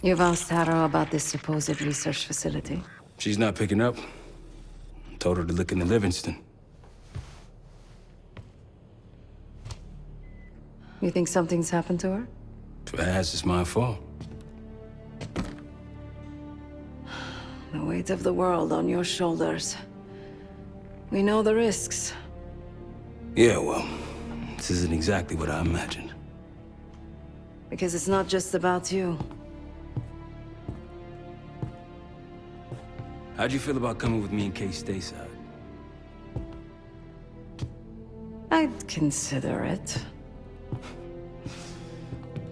You've asked Harrow about this supposed research facility? She's not picking up. Told her to look into Livingston. You think something's happened to her? If it has, it's my fault. The weight of the world on your shoulders. We know the risks. Yeah, well, this isn't exactly what I imagined. Because it's not just about you. How'd you feel about coming with me in case stateside? I'd consider it.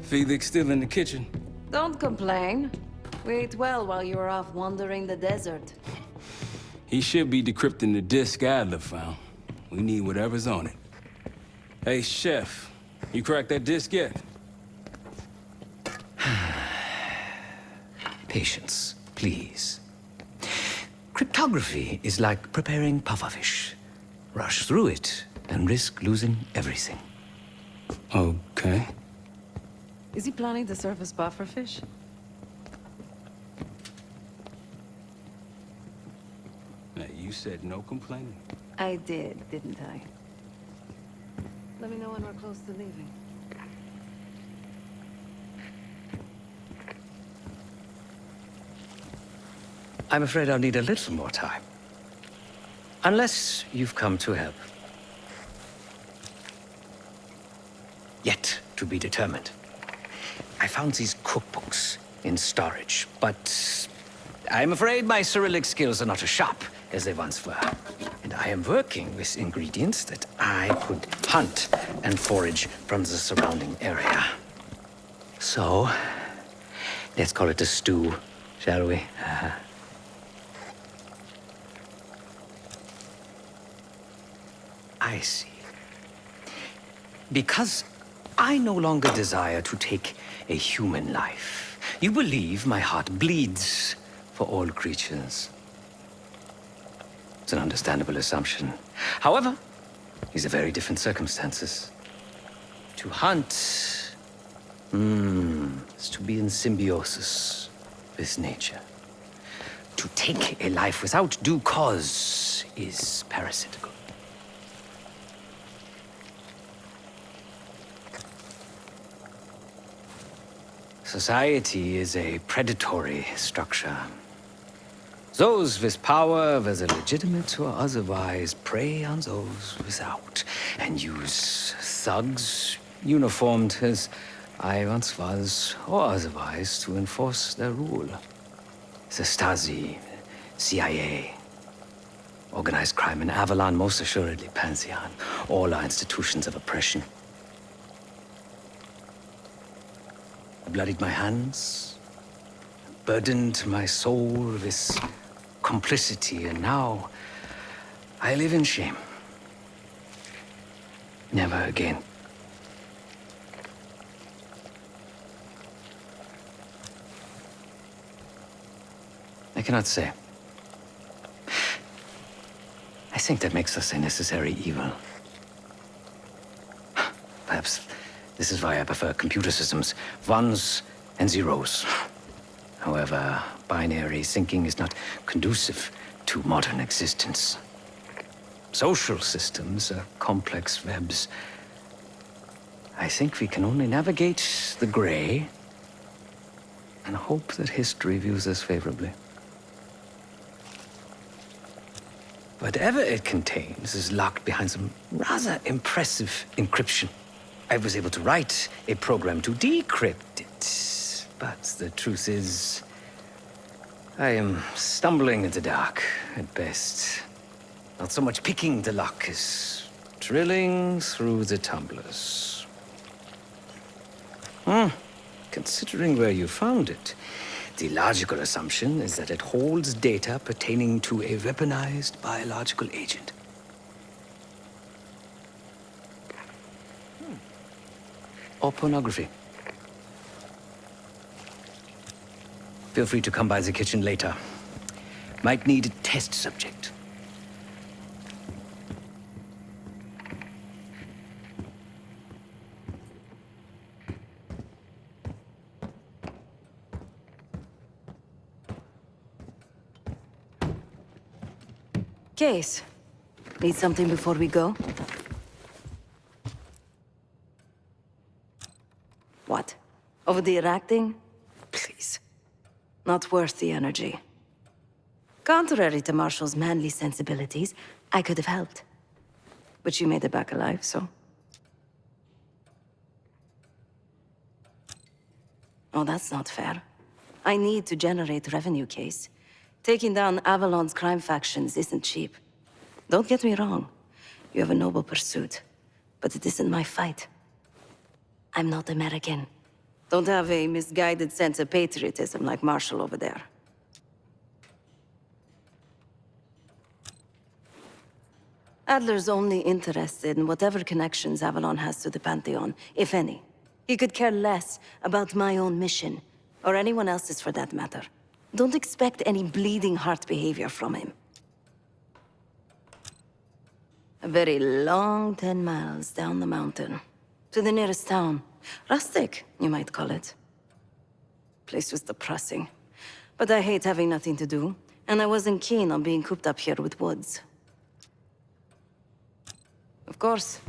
Felix still in the kitchen? Don't complain. We ate well while you were off wandering the desert. He should be decrypting the disk Adler found. We need whatever's on it. Hey, Chef, you cracked that disk yet? Patience, please. Cryptography is like preparing pufferfish. Rush through it and risk losing everything. Okay. Is he planning to serve us bufferfish? Now, you said no complaining. I did, didn't I? Let me know when we're close to leaving. I'm afraid I'll need a little more time. Unless you've come to help. Yet to be determined. I found these cookbooks in storage, but I'm afraid my Cyrillic skills are not as sharp as they once were. And I am working with ingredients that I could hunt and forage from the surrounding area. So, let's call it a stew, shall we? I see. Because I no longer desire to take a human life. You believe my heart bleeds for all creatures. It's an understandable assumption. However, these are very different circumstances. To hunt, is to be in symbiosis with nature. To take a life without due cause is parasitical. Society is a predatory structure. Those with power, whether legitimate or otherwise, prey on those without, and use thugs, uniformed as I once was, or otherwise, to enforce their rule. The Stasi, CIA, organized crime in Avalon, most assuredly Pantheon, all are institutions of oppression. I bloodied my hands, burdened my soul with complicity, and now I live in shame. Never again. I cannot say. I think that makes us a necessary evil. Perhaps this is why I prefer computer systems, ones and zeros. However, binary thinking is not conducive to modern existence. Social systems are complex webs. I think we can only navigate the gray and hope that history views us favorably. Whatever it contains is locked behind some rather impressive encryption. I was able to write a program to decrypt it, but the truth is, I am stumbling in the dark at best. Not so much picking the lock as drilling through the tumblers. Considering where you found it, the logical assumption is that it holds data pertaining to a weaponized biological agent. Or pornography. Feel free to come by the kitchen later. Might need a test subject. Case, need something before we go? What? Over the acting? Please. Not worth the energy. Contrary to Marshall's manly sensibilities, I could have helped. But you made it back alive, so... Oh, that's not fair. I need to generate revenue, Case. Taking down Avalon's crime factions isn't cheap. Don't get me wrong. You have a noble pursuit. But it isn't my fight. I'm not American. Don't have a misguided sense of patriotism like Marshall over there. Adler's only interested in whatever connections Avalon has to the Pantheon, if any. He could care less about my own mission, or anyone else's for that matter. Don't expect any bleeding heart behavior from him. A very long 10 miles down the mountain, to the nearest town. Rustic, you might call it. Place was depressing, but I hate having nothing to do, and I wasn't keen on being cooped up here with Woods. Of course.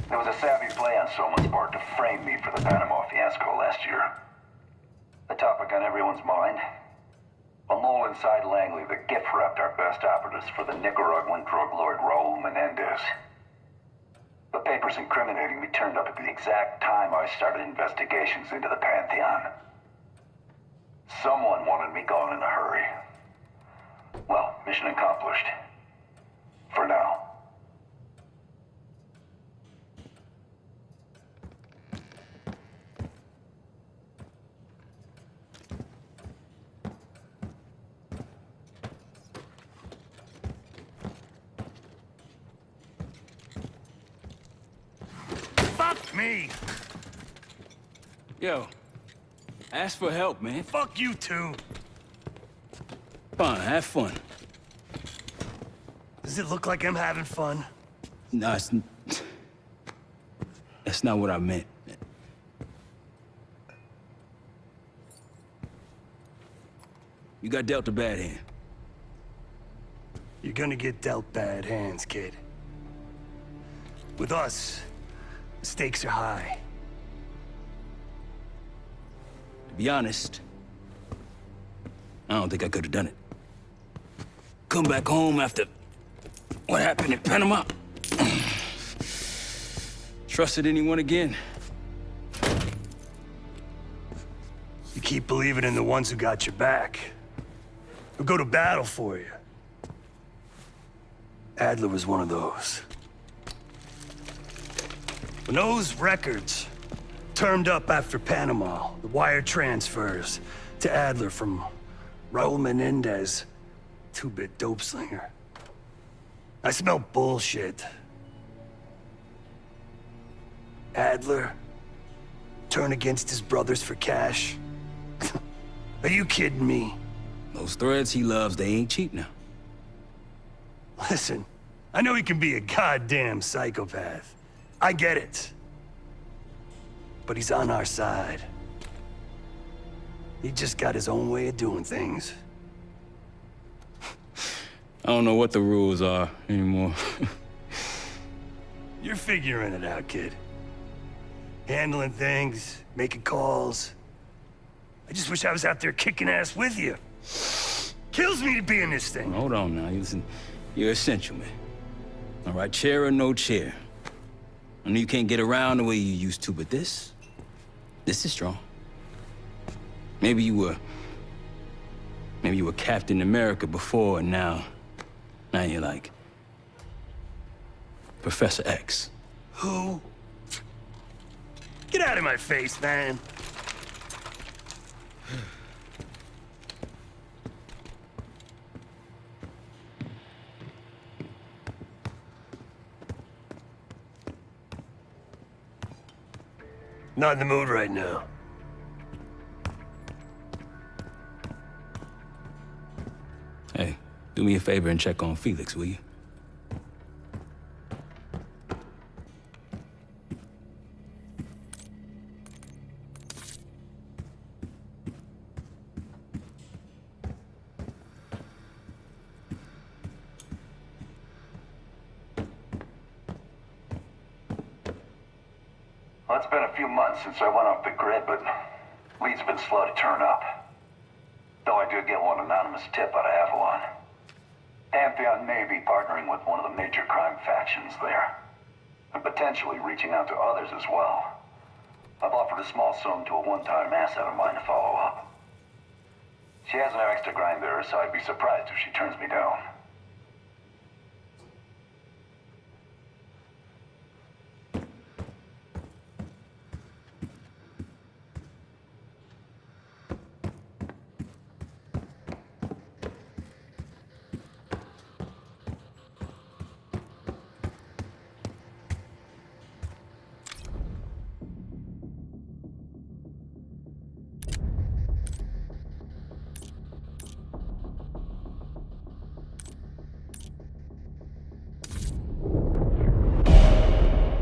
There was a savvy play on someone's part to frame me for the Panama fiasco last year. The topic on everyone's mind. A mole inside Langley that gift-wrapped our best operatives for the Nicaraguan drug lord Raul Menendez. The papers incriminating me turned up at the exact time I started investigations into the Pantheon. Someone wanted me gone in a hurry. Well, mission accomplished. For now. Fuck me! Yo, ask for help, man. Fuck you too! Fine, have fun. Does it look like I'm having fun? No, that's not what I meant. You got dealt a bad hand. You're gonna get dealt bad hands, kid. With us, the stakes are high. To be honest, I don't think I could have done it. Come back home after what happened in Panama. Trusted anyone again? You keep believing in the ones who got your back. Who go to battle for you. Adler was one of those. When those records turned up after Panama, the wire transfers to Adler from Raul Menendez, two-bit dope slinger. I smelled bullshit. Adler turn against his brothers for cash? Are you kidding me? Those threads he loves, they ain't cheap now. Listen, I know he can be a goddamn psychopath. I get it. But he's on our side. He just got his own way of doing things. I don't know what the rules are anymore. You're figuring it out, kid. Handling things, making calls. I just wish I was out there kicking ass with you. Kills me to be in this thing. Hold on now, listen. You're essential, man. All right, chair or no chair. I know you can't get around the way you used to, but this is strong. Maybe you were Captain America before, and now you're like Professor X. Who? Get out of my face, man. Not in the mood right now. Hey, do me a favor and check on Felix, will you? It's been a few months since I went off the grid, but leads have been slow to turn up. Though I did get one anonymous tip out of Avalon. Pantheon may be partnering with one of the major crime factions there. And potentially reaching out to others as well. I've offered a small sum to a one-time asset of mine to follow up. She has no extra grind there, so I'd be surprised if she turns me down.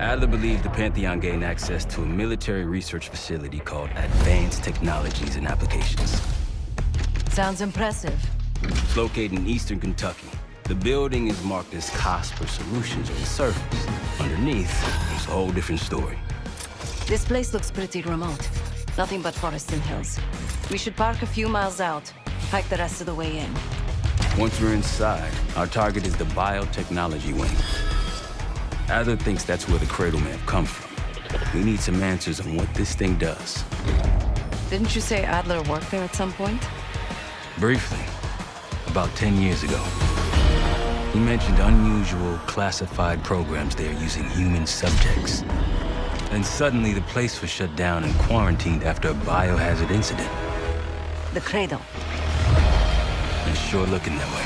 Adler believed the Pantheon gained access to a military research facility called Advanced Technologies and Applications. Sounds impressive. It's located in eastern Kentucky. The building is marked as Cosper Solutions on the surface. Underneath, it's a whole different story. This place looks pretty remote. Nothing but forests and hills. We should park a few miles out, hike the rest of the way in. Once we're inside, our target is the biotechnology wing. Adler thinks that's where the Cradle may have come from. We need some answers on what this thing does. Didn't you say Adler worked there at some point? Briefly, about 10 years ago. He mentioned unusual, classified programs there using human subjects. Then suddenly the place was shut down and quarantined after a biohazard incident. The Cradle. It's sure looking that way.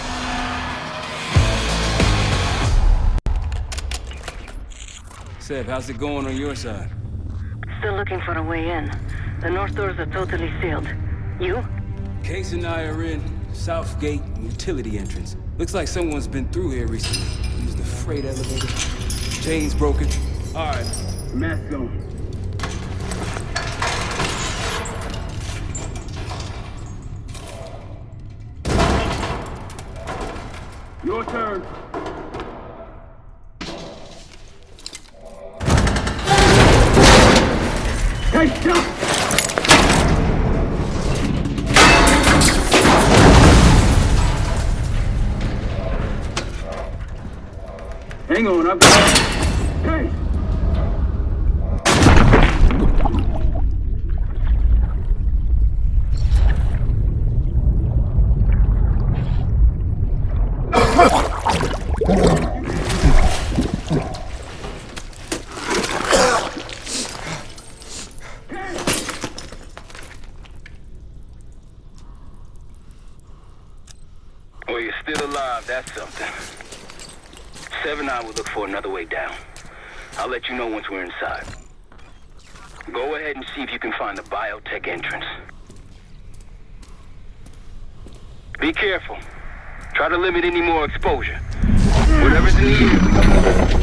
Seb, how's it going on your side? Still looking for a way in. The north doors are totally sealed. You? Case and I are in Southgate utility entrance. Looks like someone's been through here recently. Used the freight elevator. Chains broken. All right, mask on. Your turn. Hey, stop! Hang on, I've got... Hey! Well, you're still alive, that's something. Sev and I will look for another way down. I'll let you know once we're inside. Go ahead and see if you can find the biotech entrance. Be careful. Try to limit any more exposure. Whatever's in the air.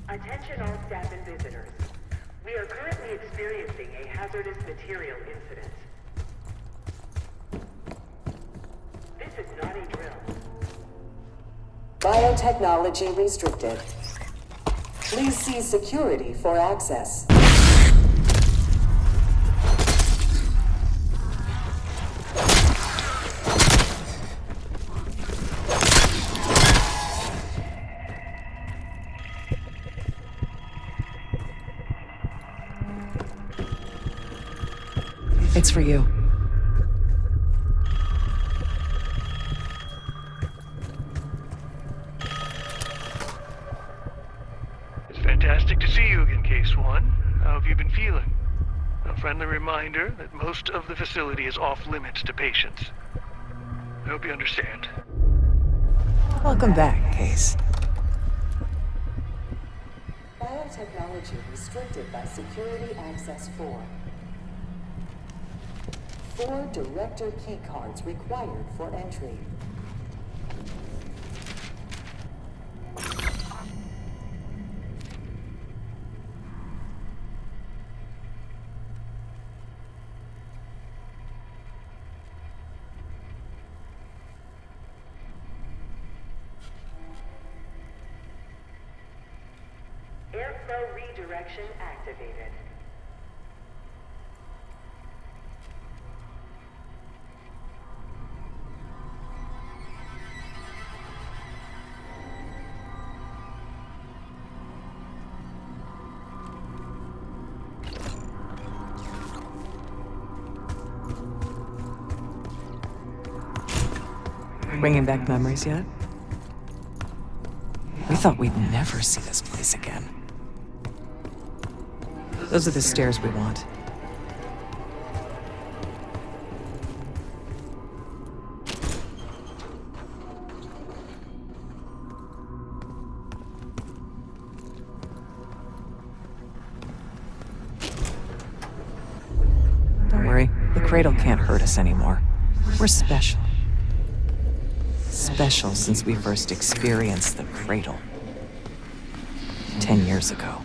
Attention all staff and visitors. We are currently experiencing a hazardous material incident. This is not a drill. Biotechnology restricted. Please see security for access. It's for you. It's fantastic to see you again, Case One. How have you been feeling? A friendly reminder that most of the facility is off limits to patients. I hope you understand. Welcome back, Case. Biotechnology restricted by Security Access 4. 4 Director keycards required for entry. Airflow redirection activated. Bringing back memories yet? We thought we'd never see this place again. Those are the stairs we want. Don't worry, the cradle can't hurt us anymore. We're special. Special since we first experienced the cradle. 10 years ago.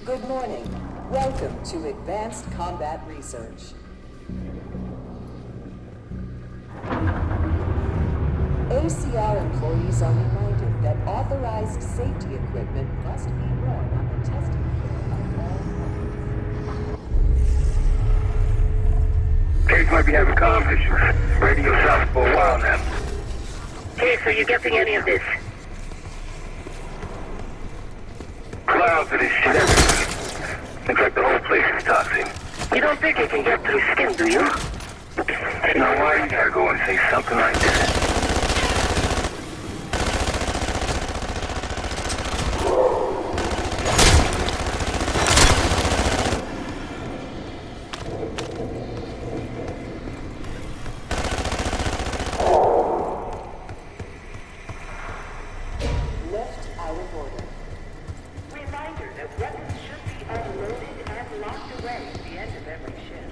Good morning. Welcome to Advanced Combat Research. ACR employees are reminded that authorized safety equipment must be worn on the testing floor of all. Case might be having comm issues. Radio south for a while now. Case, are you getting any of this? Clouds of this shit everywhere. Looks like the whole place is toxic. You don't think it can get through skin, do you? Now why you gotta go and say something like that? Left out of order. Reminder that weapons should be unloaded and locked away at the end of every shift.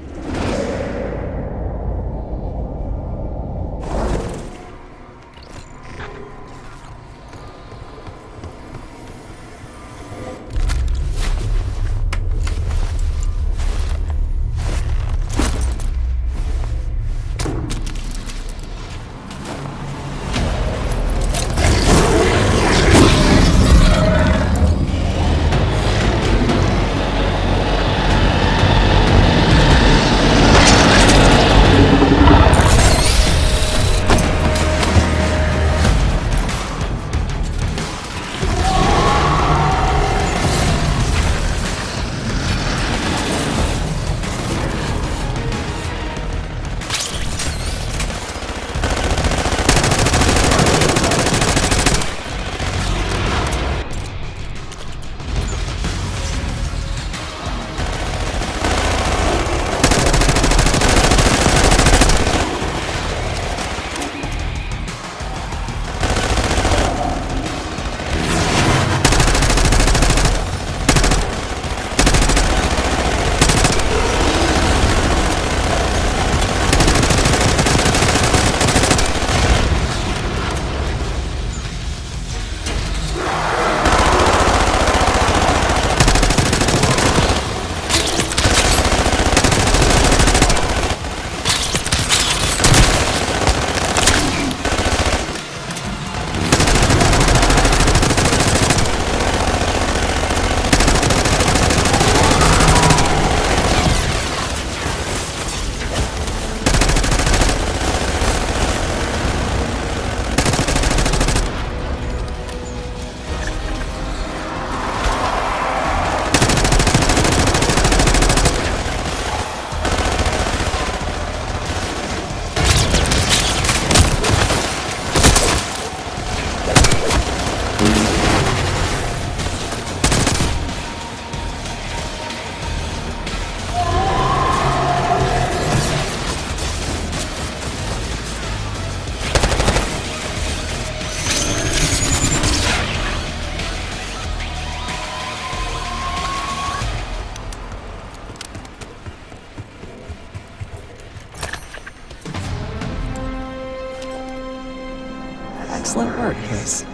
Excellent work, Case.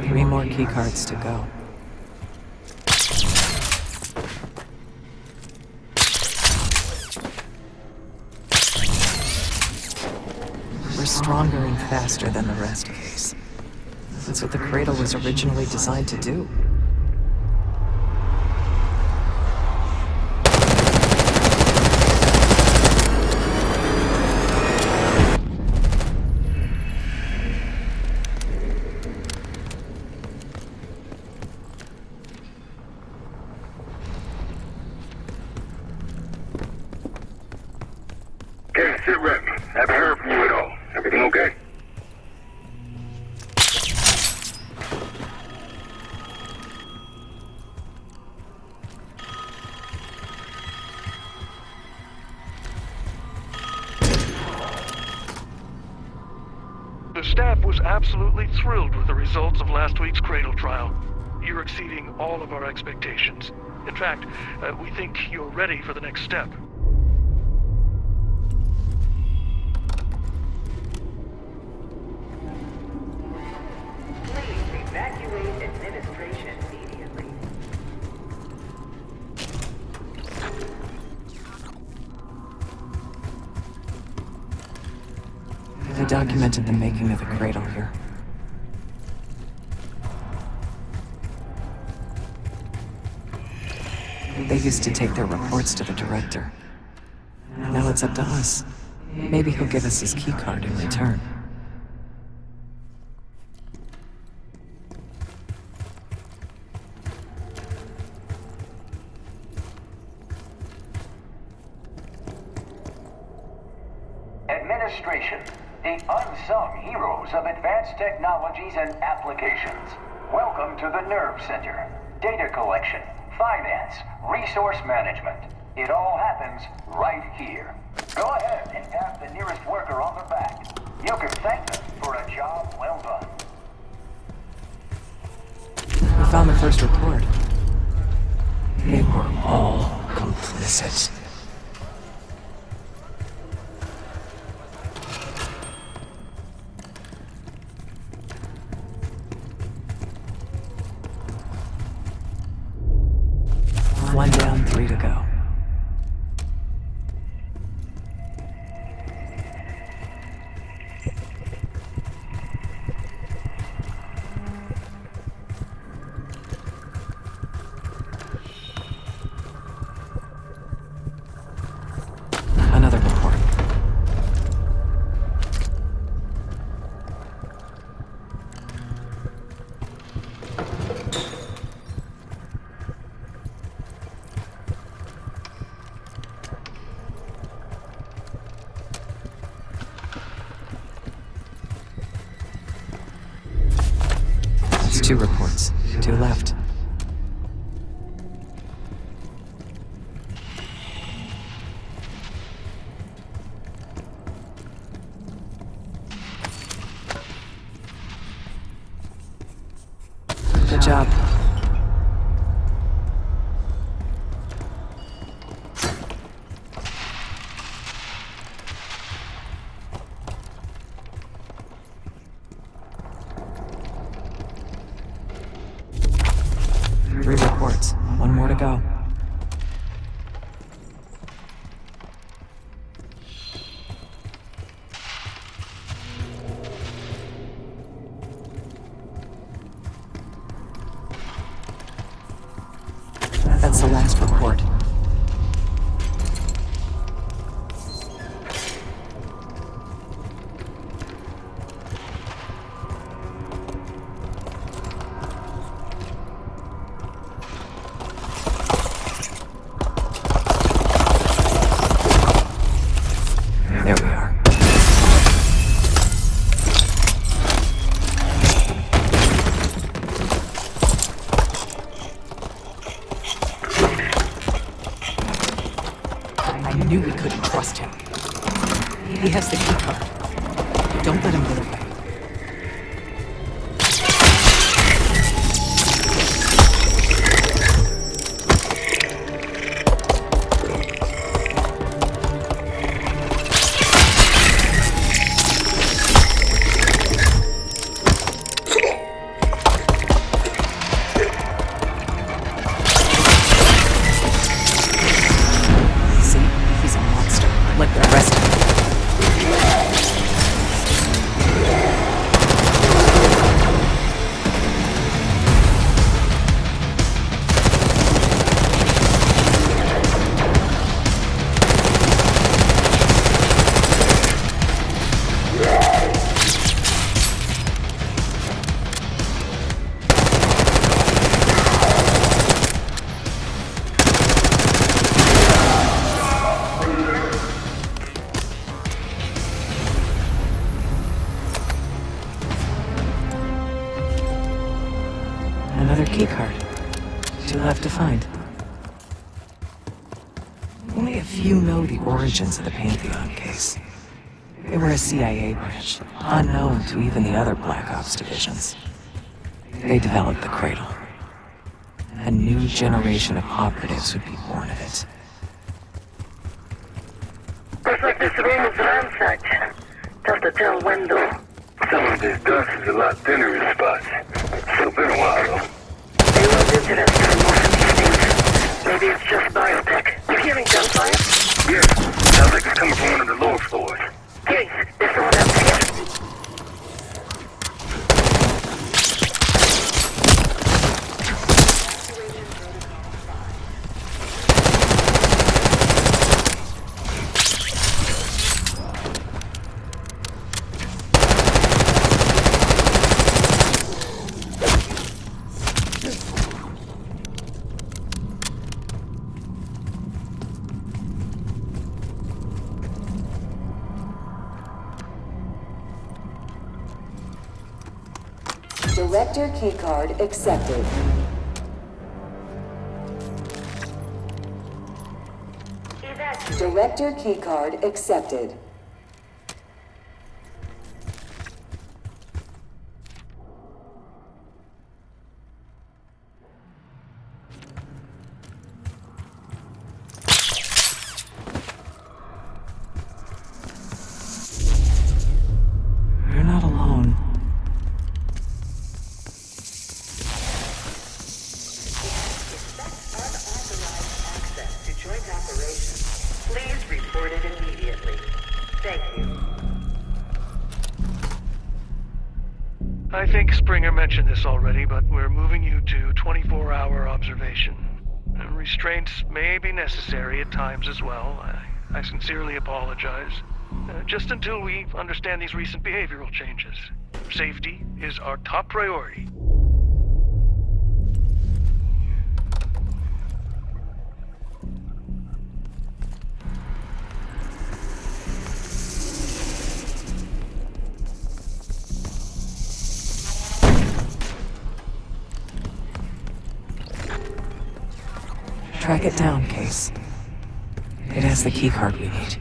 3 more keycards to go. We're stronger and faster than the rest, Case. That's what the Cradle was originally designed to do. Okay, sit rep. Haven't heard from you at all. Everything okay? The staff was absolutely thrilled with the results of last week's Cradle trial. You're exceeding all of our expectations. In fact, we think you're ready for the next step. Please evacuate administration immediately. They documented the making of the Cradle here. They used to take their reports to the director. Now it's up to us. Maybe he'll give us his keycard in return. Administration, the unsung heroes of advanced technologies and applications. Welcome to the Nerve Center. Data collection, finance, resource management. It all happens right here. Go ahead and tap the nearest worker on the back. You can thank them for a job well done. We found the first report. They were all complicit. One down, 3 to go. Another report. It's 2 reports. 2 left. Good job. Three reports. 1 more to go. That's the last report. There we are. I knew we couldn't trust him. He has the keycard. Don't let him get away. keycard. Two left to find. Only a few know the origins of the Pantheon case. They were a CIA branch, unknown to even the other Black Ops divisions. They developed the Cradle. A new generation of operatives would be born of it. Looks like this room is ransacked. Tough to tell when though. Some of this dust is a lot thinner in spots. Still been a while though. They looked into that for most of these things. Maybe it's just biotech. You hearing gunfire? Yeah, sounds like it's coming from one of the lower floors. Hey, there's someone else here. Director keycard accepted. Director keycard accepted. You're not alone. Access to joint operations. Please report it immediately. Thank you. I think Springer mentioned this already, but we're moving you to 24-hour observation. Restraints may be necessary at times as well. I sincerely apologize. Just until we understand these recent behavioral changes. Safety is our top priority. Track it down, Case. It has the keycard we need.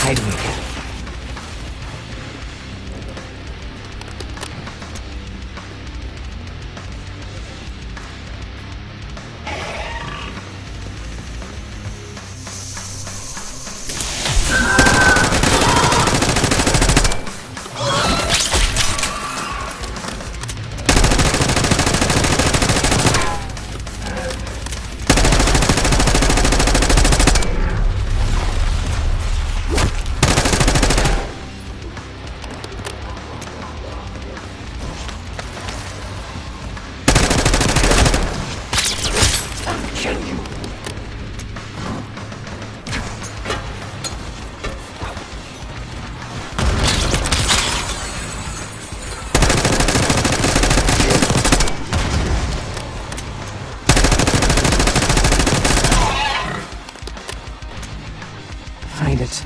Hiding again. Find it.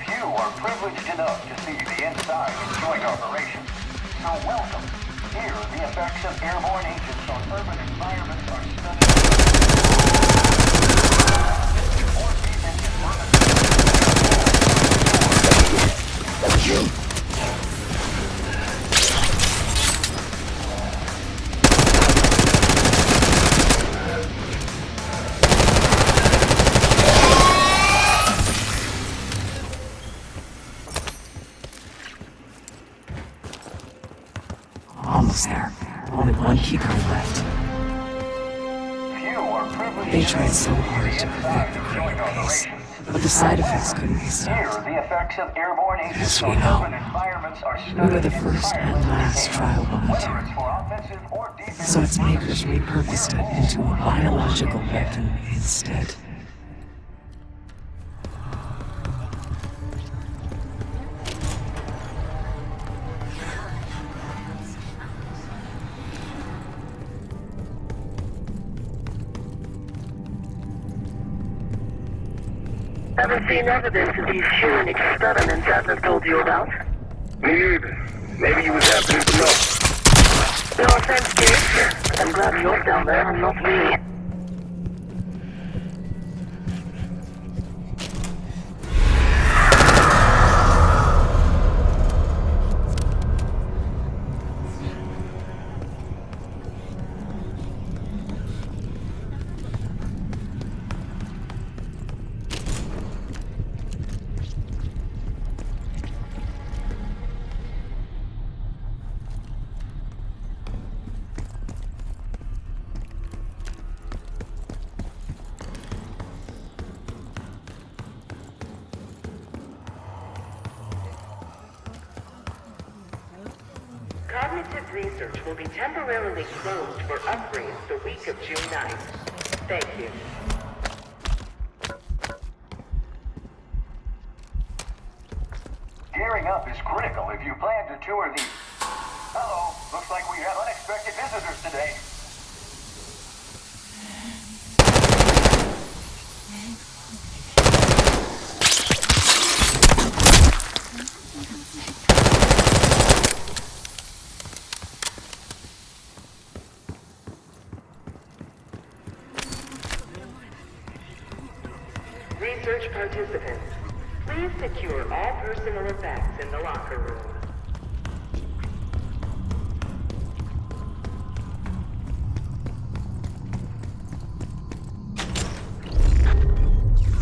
Few are privileged enough to see the inside of joint operations. So welcome. Here, the effects of airborne agents on urban environments are studied. More defense in urban. Almost there. Only one keycard left. Few are They tried so hard to perfect the Cradle case, but the side effects couldn't be Here, stopped. the effects of airborne agents Yes, we on know. urban environments are We were the studied first and last trial whether volunteer. it's for offensive or defensive. So its makers repurposed it into a biological weapon instead. Ever seen evidence of these human experiments Adler told you about? Me neither. Maybe you was happening to know. No offense, Gates. I'm glad you're down there and not me. Cognitive research will be temporarily closed for upgrades the week of June 9th. Thank you. Gearing up is critical if you plan to tour the... Uh-oh, looks like we have unexpected visitors today. Research participants, please secure all personal effects in the locker room.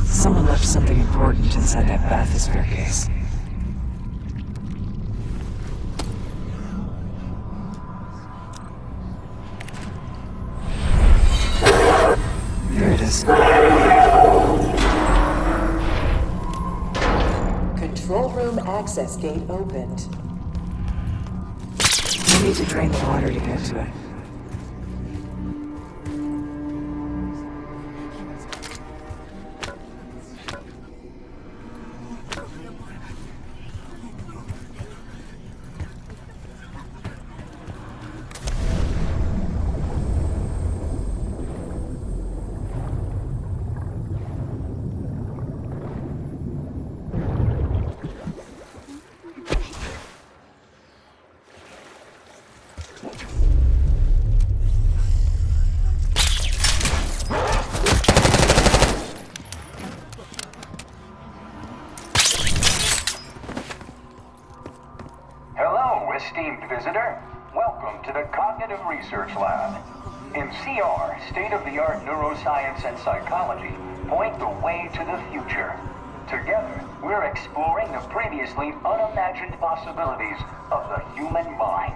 Someone left something important inside that bathysphere case. Here it is. Control room access gate opened. We need to drain the water to get to it. Hello, esteemed visitor. Welcome to the Cognitive Research Lab. In CR, state-of-the-art neuroscience and psychology point the way to the future. Together, we're exploring the previously unimagined possibilities of the human mind.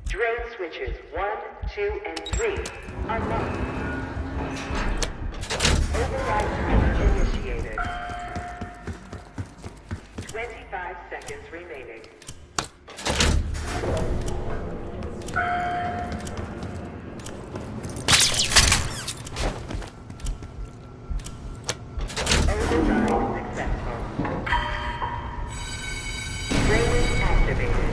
Drain switches 1, 2, and 3 unlocked. Override timer initiated. 25 seconds remaining. Override successful. Drain activated.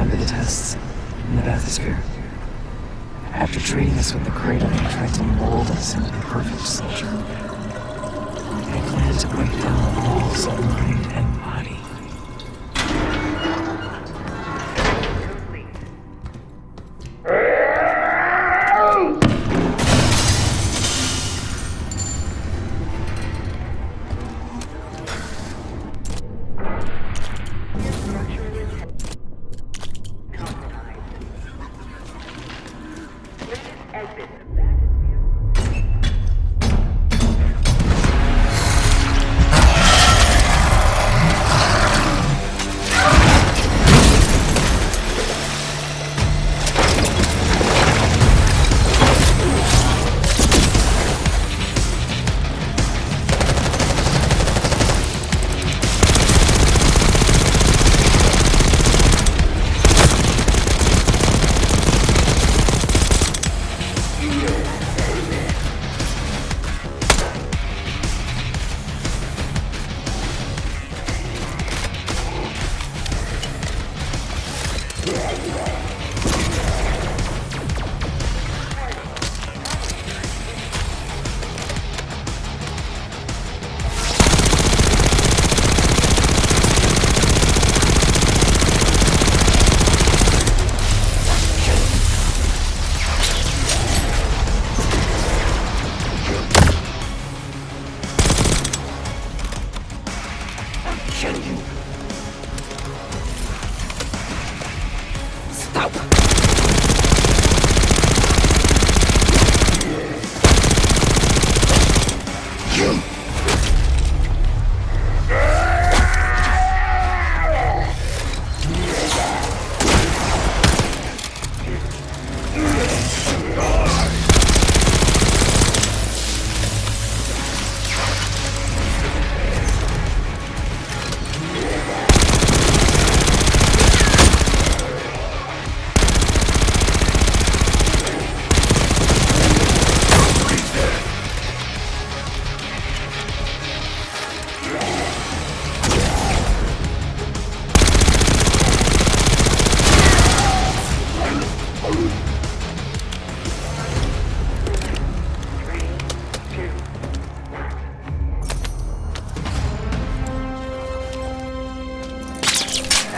remember the tests in the bathysphere. After treating us with the cradle, they tried to mold us into the perfect soldier. They planned to break down the walls of mind and body.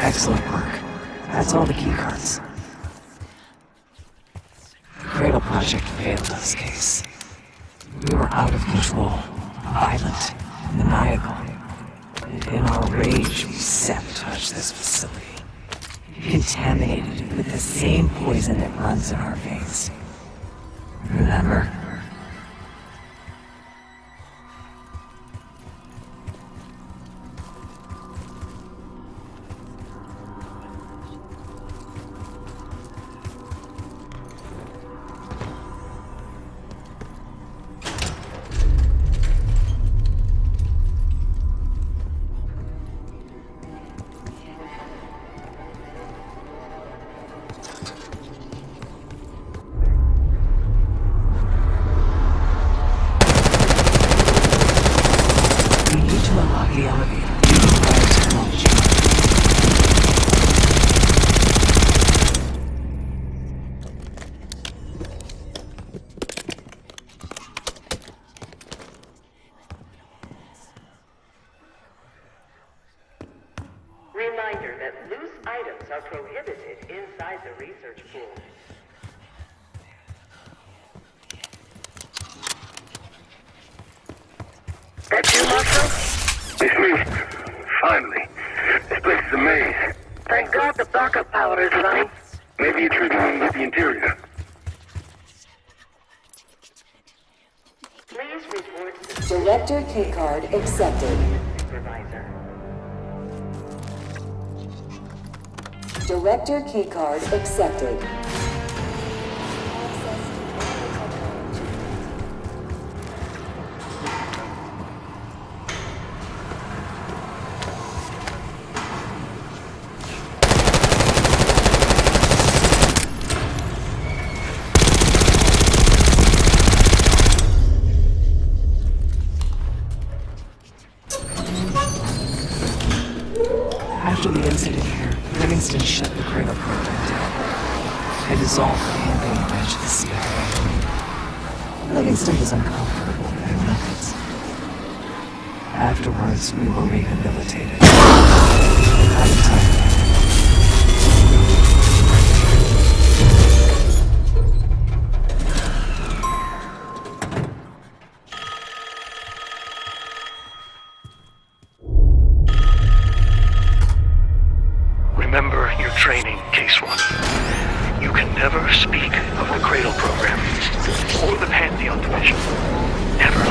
Excellent work. That's all the keycards. The Cradle Project failed us, Case. We were out of control, violent, maniacal. And in our rage, we sabotaged this facility. Contaminated it with the same poison that runs in our veins. Remember? The elevator. Technology. Reminder that loose items are prohibited inside the research pool. That's you, Marshal? It's me. Finally. This place is a maze. Thank God the backup power is running. Maybe you're triggering with the interior. Please report to Director keycard accepted. Supervisor. Director keycard accepted. After the incident here, Livingston shut the Cradle program Kingston was uncomfortable in methods. Afterwards, we were rehabilitated. I'm tired. Remember your training, Case 1. You can never speak of the Cradle program or the Pantheon division. Never.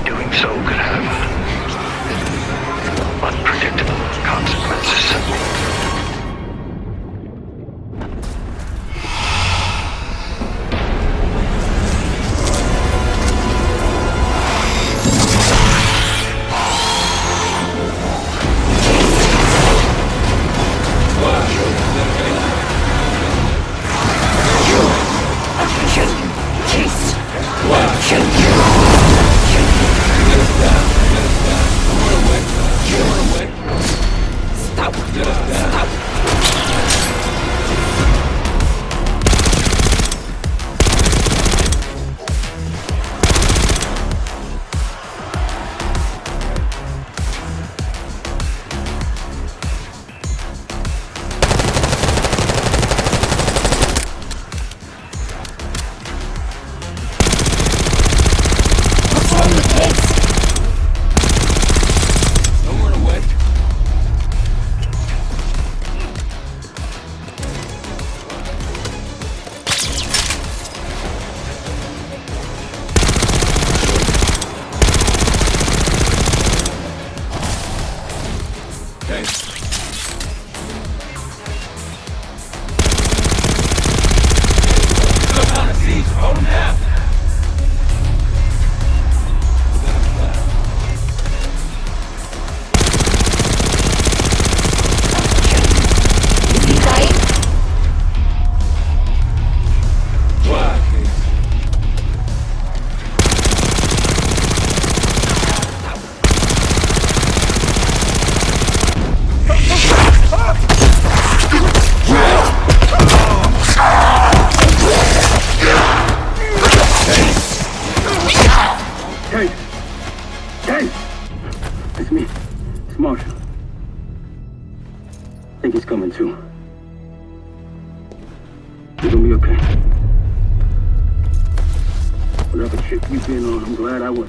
Doing so could have unpredictable consequences.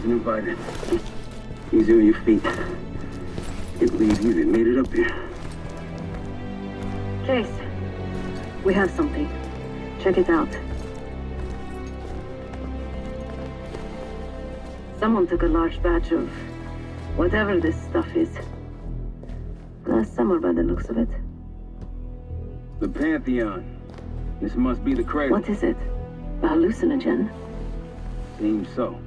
Invited. Easy on your feet. Can't believe you even made it up here. Case, we have something. Check it out. Someone took a large batch of whatever this stuff is. Last summer by the looks of it. The Pantheon. This must be the Cradle. What is it? A hallucinogen? Seems so.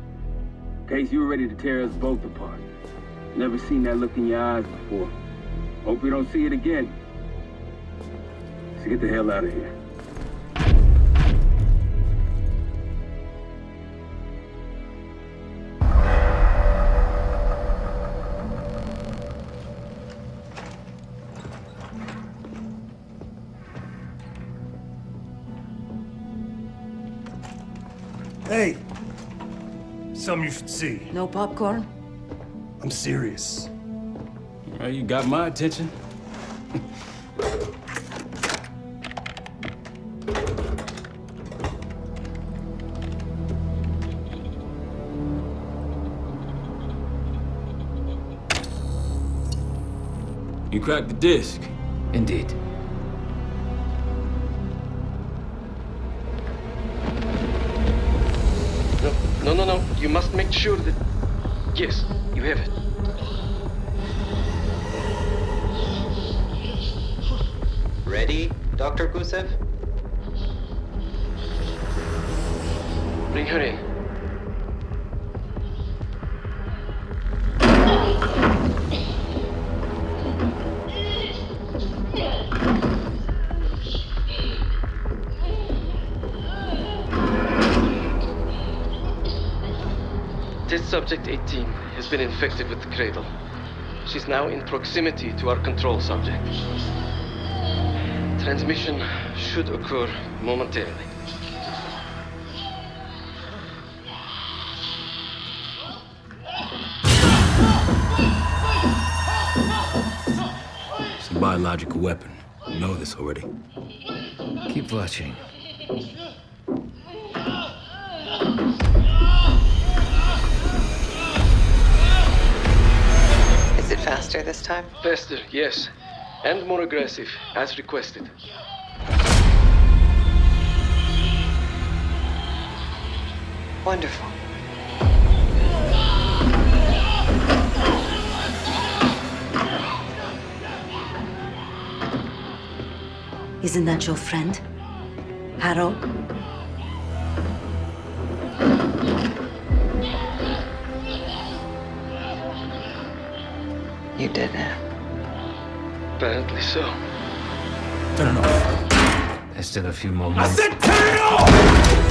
Case, you were ready to tear us both apart. Never seen that look in your eyes before. Hope we don't see it again. Let's get the hell out of here. Hey! Something you should see. No popcorn? I'm serious. Well, you got my attention. You cracked the disc. Indeed. No. You must make sure that... Yes, you have it. Ready, Dr. Gusev? Bring her in. Test subject 18 has been infected with the Cradle. She's now in proximity to our control subject. Transmission should occur momentarily. biological weapon. You know this already. Keep watching. Is it faster this time? Faster, yes. And more aggressive, as requested. Wonderful. Isn't that your friend? Harrow? You did it. Apparently so. No. There's still a few more moments. I said KO!